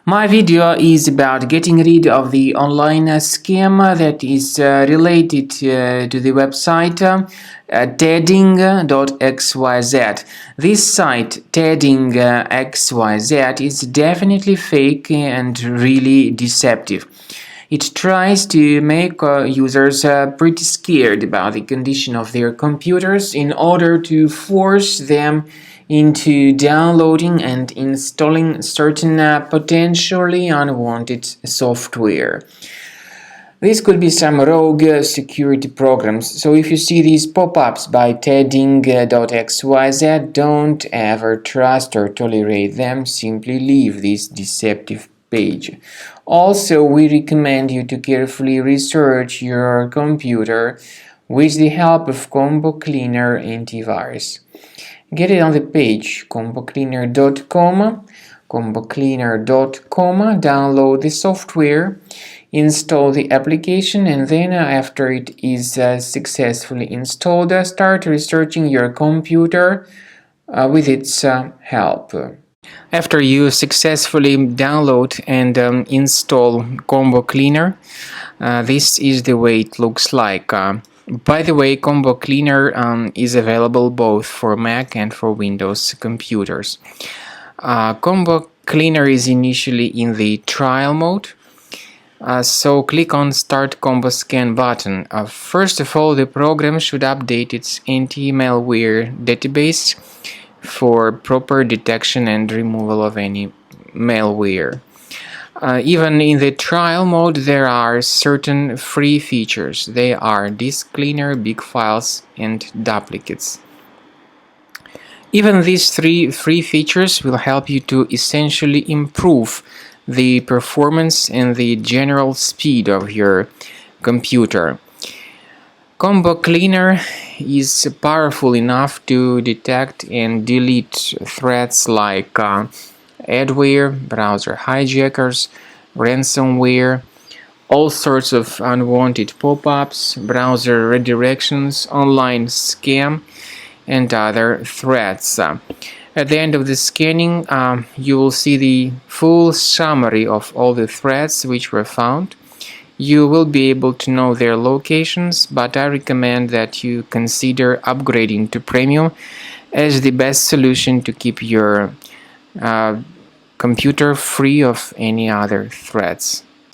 My video is about getting rid of the online scam that is related to the website Teding.xyz. This site, Teding.xyz, is definitely fake and really deceptive. It tries to make users pretty scared about the condition of their computers in order to force them into downloading and installing certain potentially unwanted software. This could be some rogue security programs, so if you see these pop-ups by Teding.xyz, don't ever trust or tolerate them, simply leave this deceptive page. Also, we recommend you to carefully research your computer with the help of Combo Cleaner antivirus. Get it on the page combocleaner.com, download the software, install the application, and then after it is successfully installed, start researching your computer with its help. After you successfully download and install Combo Cleaner, this is the way it looks like. By the way, Combo Cleaner is available both for Mac and for Windows computers. Combo Cleaner is initially in the trial mode, so click on Start Combo Scan button. First of all, the program should update its anti-malware database for proper detection and removal of any malware. Even in the trial mode, there are certain free features. They are disk cleaner, big files, and duplicates. Even these three free features will help you to essentially improve the performance and the general speed of your computer. Combo Cleaner is powerful enough to detect and delete threats like adware, browser hijackers, ransomware, all sorts of unwanted pop-ups, browser redirections, online scam, and other threats. At the end of the scanning, you will see the full summary of all the threats which were found. You will be able to know their locations, but I recommend that you consider upgrading to Premium as the best solution to keep your computer free of any other threats.